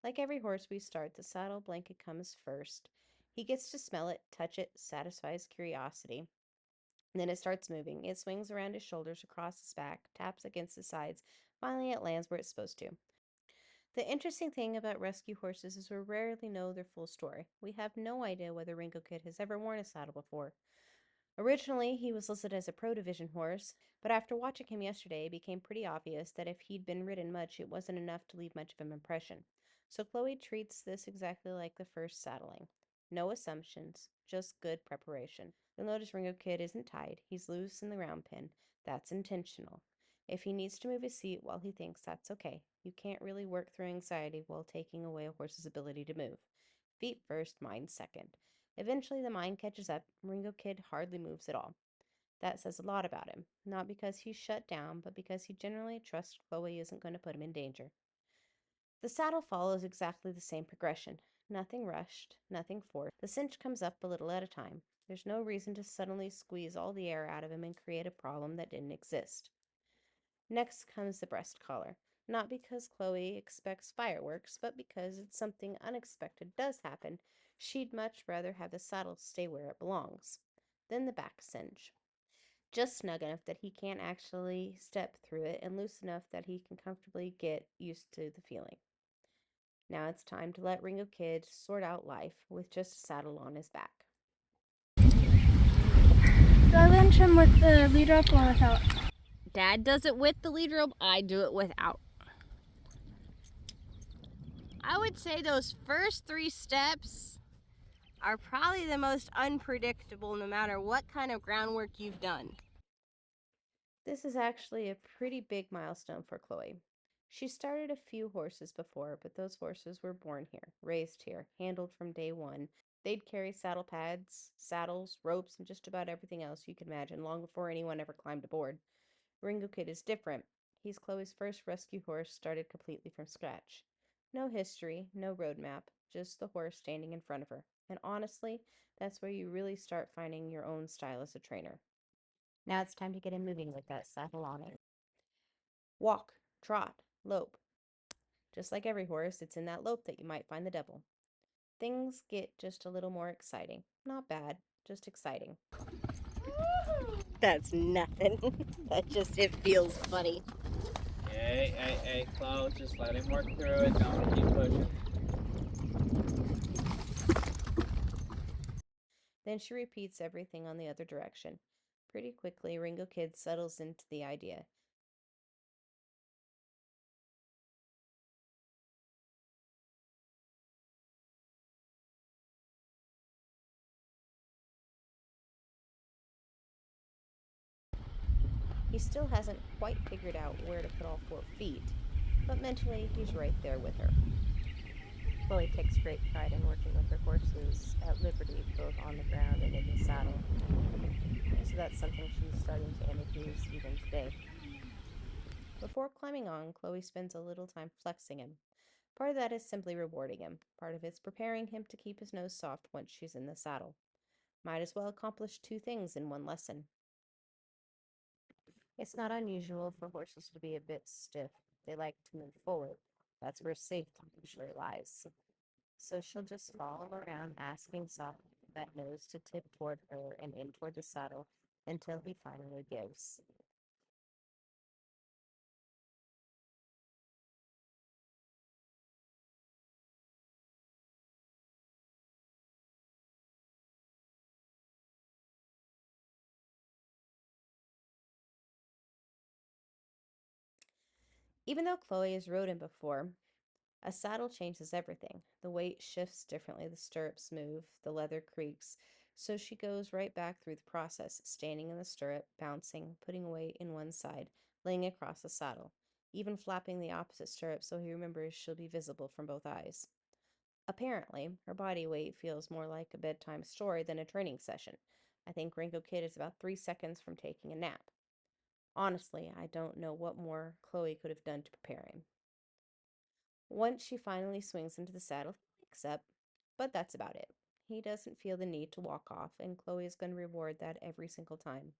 Like every horse we start, the saddle blanket comes first. He gets to smell it, touch it, satisfies curiosity. And then it starts moving. It swings around his shoulders, across his back, taps against his sides. Finally, it lands where it's supposed to. The interesting thing about rescue horses is we rarely know their full story. We have no idea whether Ringo Kid has ever worn a saddle before. Originally, he was listed as a Pro Division horse, but after watching him yesterday, it became pretty obvious that if he'd been ridden much, it wasn't enough to leave much of an impression. So Chloe treats this exactly like the first saddling. No assumptions, just good preparation. You'll notice Ringo Kid isn't tied, he's loose in the round pin. That's intentional. If he needs to move his seat while he thinks, that's okay. You can't really work through anxiety while taking away a horse's ability to move. Feet first, mind second. Eventually, the mind catches up. Ringo Kid hardly moves at all. That says a lot about him, not because he's shut down, but because he generally trusts Chloe isn't going to put him in danger. The saddle follows exactly the same progression. Nothing rushed, nothing forced. The cinch comes up a little at a time. There's no reason to suddenly squeeze all the air out of him and create a problem that didn't exist. Next comes the breast collar. Not because Chloe expects fireworks, but because it's something unexpected does happen. She'd much rather have the saddle stay where it belongs. Then the back cinch. Just snug enough that he can't actually step through it, and loose enough that he can comfortably get used to the feeling. Now it's time to let Ringo Kid sort out life with just a saddle on his back. Do I lunch him with the lead rope or without? Dad does it with the lead rope, I do it without. I would say those first 3 steps are probably the most unpredictable no matter what kind of groundwork you've done. This is actually a pretty big milestone for Chloe. She started a few horses before, but those horses were born here, raised here, handled from day one. They'd carry saddle pads, saddles, ropes, and just about everything else you could imagine long before anyone ever climbed aboard. Ringo Kid is different. He's Chloe's first rescue horse, started completely from scratch. No history, no roadmap, just the horse standing in front of her. And honestly, that's where you really start finding your own style as a trainer. Now it's time to get him moving with that saddle on him. Walk, trot, lope. Just like every horse, it's in that lope that you might find the devil. Things get just a little more exciting. Not bad, just exciting. That's nothing. It feels funny. Hey, Chloe, just let him work through it. Don't keep pushing. Then she repeats everything on the other direction. Pretty quickly, Ringo Kid settles into the idea. He still hasn't quite figured out where to put all 4 feet, but mentally he's right there with her. Chloe takes great pride in working with her horses at liberty, both on the ground and in the saddle. So that's something she's starting to introduce even today. Before climbing on, Chloe spends a little time flexing him. Part of that is simply rewarding him. Part of it's preparing him to keep his nose soft once she's in the saddle. Might as well accomplish 2 things in one lesson. It's not unusual for horses to be a bit stiff. They like to move forward. That's where safety usually lies. So she'll just follow around, asking softly for that nose to tip toward her and in toward the saddle until he finally gives. Even though Chloe has rode him before, a saddle changes everything. The weight shifts differently, the stirrups move, the leather creaks. So she goes right back through the process, standing in the stirrup, bouncing, putting weight in one side, laying across the saddle, even flapping the opposite stirrup so he remembers she'll be visible from both eyes. Apparently, her body weight feels more like a bedtime story than a training session. I think Ringo Kid is about 3 seconds from taking a nap. Honestly, I don't know what more Chloe could have done to prepare him. Once she finally swings into the saddle, he wakes up, but that's about it. He doesn't feel the need to walk off, and Chloe is going to reward that every single time.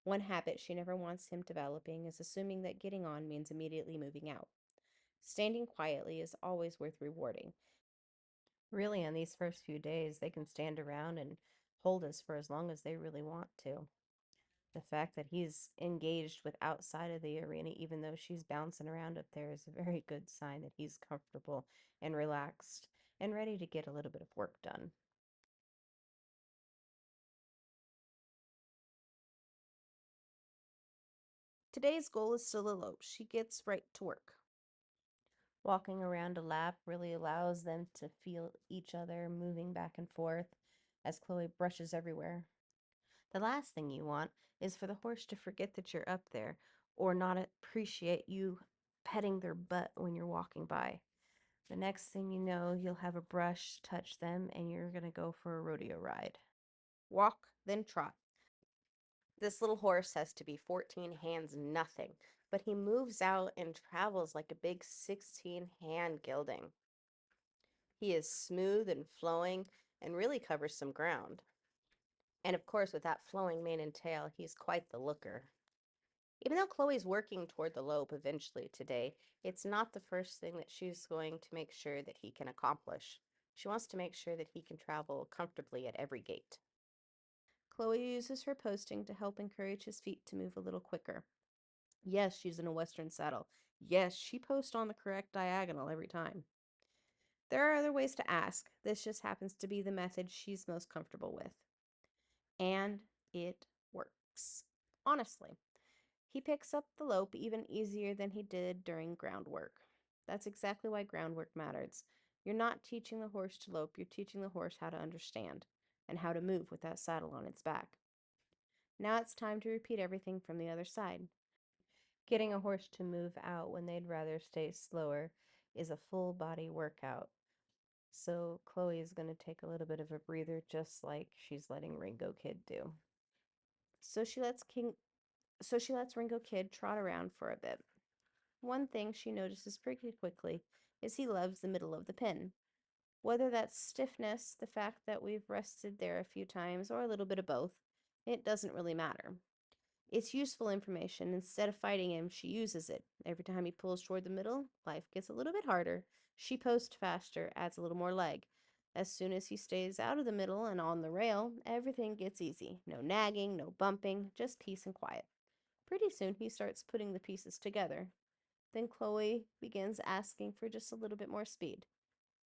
One habit she never wants him developing is assuming that getting on means immediately moving out. Standing quietly is always worth rewarding. Really, on these first few days, they can stand around and hold us for as long as they really want to. The fact that he's engaged with outside of the arena, even though she's bouncing around up there, is a very good sign that he's comfortable and relaxed and ready to get a little bit of work done. Today's goal is still a lope. She gets right to work. Walking around a lap really allows them to feel each other moving back and forth as Chloe brushes everywhere. The last thing you want is for the horse to forget that you're up there or not appreciate you petting their butt when you're walking by. The next thing you know, you'll have a brush touch them and you're going to go for a rodeo ride. Walk, then trot. This little horse has to be 14 hands nothing, but he moves out and travels like a big 16-hand gelding. He is smooth and flowing and really covers some ground. And of course, with that flowing mane and tail, he's quite the looker. Even though Chloe's working toward the lope eventually today, it's not the first thing that she's going to make sure that he can accomplish. She wants to make sure that he can travel comfortably at every gait. Chloe uses her posting to help encourage his feet to move a little quicker. Yes, she's in a Western saddle. Yes, she posts on the correct diagonal every time. There are other ways to ask. This just happens to be the method she's most comfortable with. And it works. Honestly. He picks up the lope even easier than he did during groundwork. That's exactly why groundwork matters. You're not teaching the horse to lope, you're teaching the horse how to understand and how to move with that saddle on its back. Now it's time to repeat everything from the other side. Getting a horse to move out when they'd rather stay slower is a full body workout. So Chloe is going to take a little bit of a breather just like she's letting Ringo Kid do. So she lets Ringo Kid trot around for a bit. One thing she notices pretty quickly is he loves the middle of the pin. Whether that's stiffness, the fact that we've rested there a few times, or a little bit of both, it doesn't really matter. It's useful information. Instead of fighting him, she uses it. Every time he pulls toward the middle, life gets a little bit harder. She posts faster, adds a little more leg. As soon as he stays out of the middle and on the rail, everything gets easy. No nagging, no bumping, just peace and quiet. Pretty soon he starts putting the pieces together. Then Chloe begins asking for just a little bit more speed.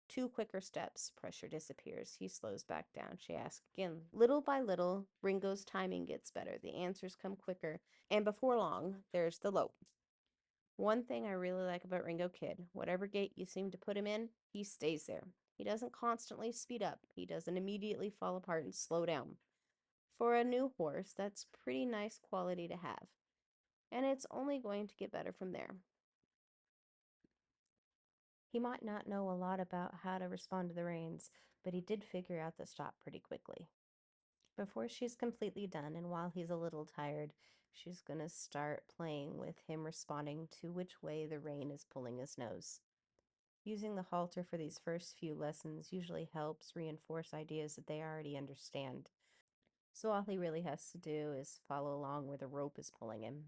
2 quicker steps. Pressure disappears. He slows back down. She asks again. Little by little, Ringo's timing gets better. The answers come quicker. And before long, there's the lope. One thing I really like about Ringo Kid, whatever gait you seem to put him in, he stays there. He doesn't constantly speed up. He doesn't immediately fall apart and slow down. For a new horse, that's pretty nice quality to have. And it's only going to get better from there. He might not know a lot about how to respond to the reins, but he did figure out the stop pretty quickly. Before she's completely done, and while he's a little tired, she's going to start playing with him responding to which way the rein is pulling his nose. Using the halter for these first few lessons usually helps reinforce ideas that they already understand. So all he really has to do is follow along where the rope is pulling him.